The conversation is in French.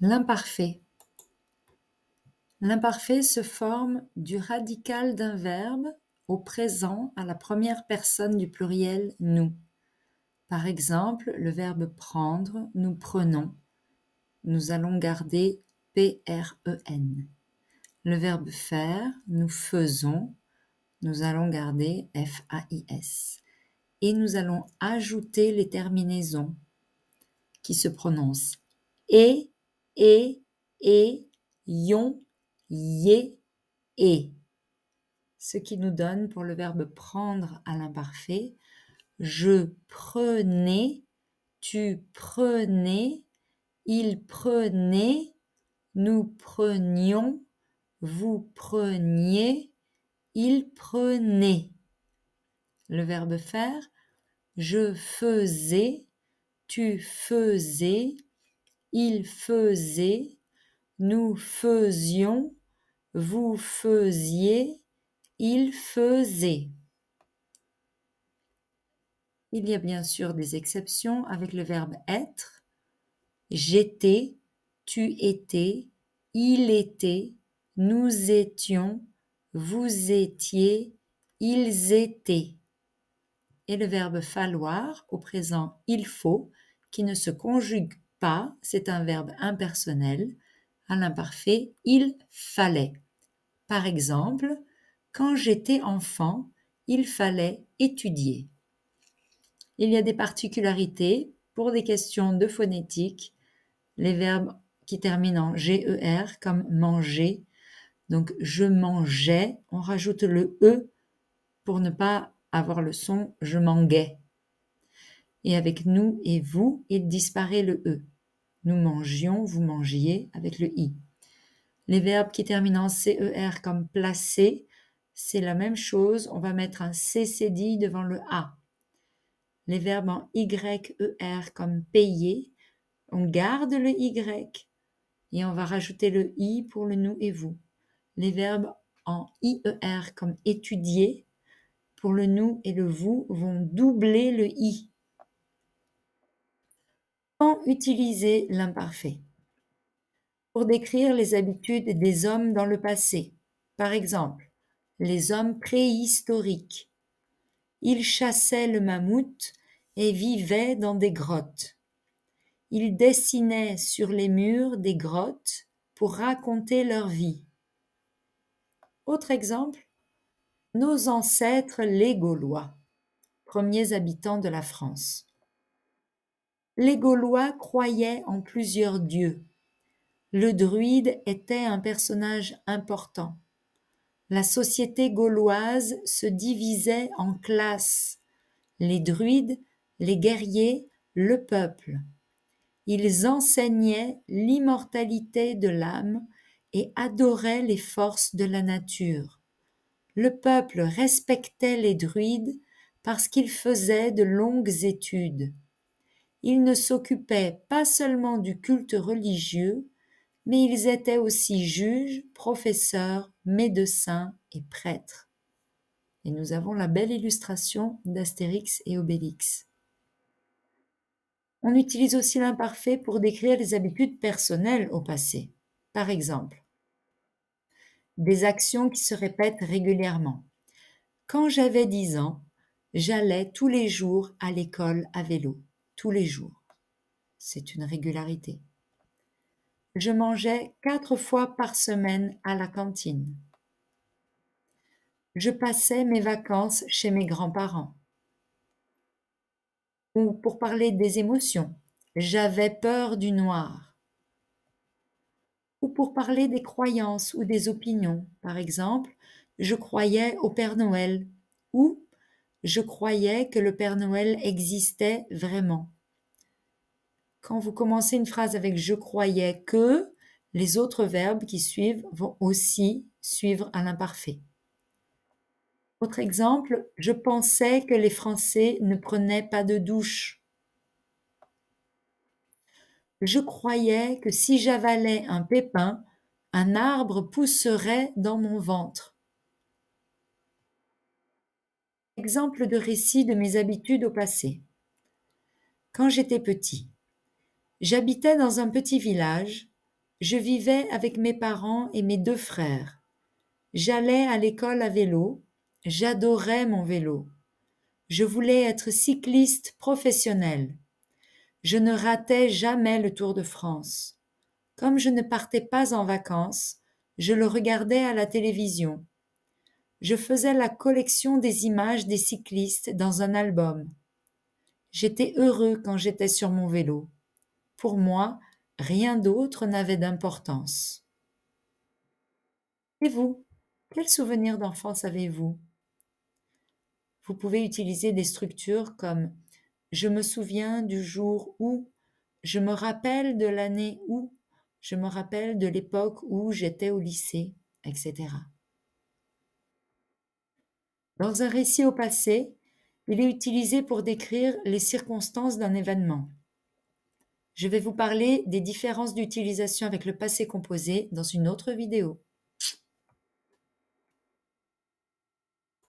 L'imparfait. L'imparfait se forme du radical d'un verbe au présent à la première personne du pluriel « nous ». Par exemple, le verbe « prendre », nous prenons. Nous allons garder P-R-E-N. Le verbe « faire », nous faisons. Nous allons garder F-A-I-S. Et nous allons ajouter les terminaisons qui se prononcent et, ion, yé, et. Ce qui nous donne pour le verbe prendre à l'imparfait, je prenais, tu prenais, il prenait, nous prenions, vous preniez, il prenait. Le verbe faire, je faisais, tu faisais, il faisait, nous faisions, vous faisiez, il faisait. Il y a bien sûr des exceptions avec le verbe être. J'étais, tu étais, il était, nous étions, vous étiez, ils étaient. Et le verbe falloir, au présent il faut, qui ne se conjugue pas, c'est un verbe impersonnel. À l'imparfait, il fallait. Par exemple, quand j'étais enfant, il fallait étudier. Il y a des particularités pour des questions de phonétique. Les verbes qui terminent en GER comme manger. Donc je mangeais, on rajoute le E pour ne pas avoir le son je manguais. Et avec nous et vous, il disparaît le E. Nous mangions, vous mangiez avec le I. Les verbes qui terminent en CER comme placer, c'est la même chose, on va mettre un CCDI devant le A. Les verbes en YER comme payer, on garde le Y et on va rajouter le I pour le nous et vous. Les verbes en IER comme étudier, pour le nous et le vous vont doubler le I. Comment utiliser l'imparfait? Pour décrire les habitudes des hommes dans le passé. Par exemple, les hommes préhistoriques. Ils chassaient le mammouth et vivaient dans des grottes. Ils dessinaient sur les murs des grottes pour raconter leur vie. Autre exemple, nos ancêtres les Gaulois, premiers habitants de la France. Les Gaulois croyaient en plusieurs dieux. Le druide était un personnage important. La société gauloise se divisait en classes. Les druides, les guerriers, le peuple. Ils enseignaient l'immortalité de l'âme et adoraient les forces de la nature. Le peuple respectait les druides parce qu'ils faisaient de longues études. Ils ne s'occupaient pas seulement du culte religieux, mais ils étaient aussi juges, professeurs, médecins et prêtres. Et nous avons la belle illustration d'Astérix et Obélix. On utilise aussi l'imparfait pour décrire les habitudes personnelles au passé. Par exemple, des actions qui se répètent régulièrement. Quand j'avais 10 ans, j'allais tous les jours à l'école à vélo. Tous les jours. C'est une régularité. Je mangeais 4 fois par semaine à la cantine. Je passais mes vacances chez mes grands-parents. Ou pour parler des émotions, j'avais peur du noir. Ou pour parler des croyances ou des opinions, par exemple, je croyais au Père Noël ou je croyais que le Père Noël existait vraiment. Quand vous commencez une phrase avec je croyais que, les autres verbes qui suivent vont aussi suivre à l'imparfait. Autre exemple, je pensais que les Français ne prenaient pas de douche. Je croyais que si j'avalais un pépin, un arbre pousserait dans mon ventre. Exemple de récit de mes habitudes au passé. Quand j'étais petit, j'habitais dans un petit village, Je vivais avec mes parents et mes 2 frères. J'allais à l'école à vélo. J'adorais mon vélo. Je voulais être cycliste professionnel. Je ne ratais jamais le Tour de France. Comme je ne partais pas en vacances, je le regardais à la télévision. Je faisais la collection des images des cyclistes dans un album. J'étais heureux quand j'étais sur mon vélo. Pour moi, rien d'autre n'avait d'importance. Et vous, quels souvenirs d'enfance avez-vous? Vous pouvez utiliser des structures comme je me souviens du jour où, je me rappelle de l'année où, je me rappelle de l'époque où j'étais au lycée, etc. Dans un récit au passé, il est utilisé pour décrire les circonstances d'un événement. Je vais vous parler des différences d'utilisation avec le passé composé dans une autre vidéo.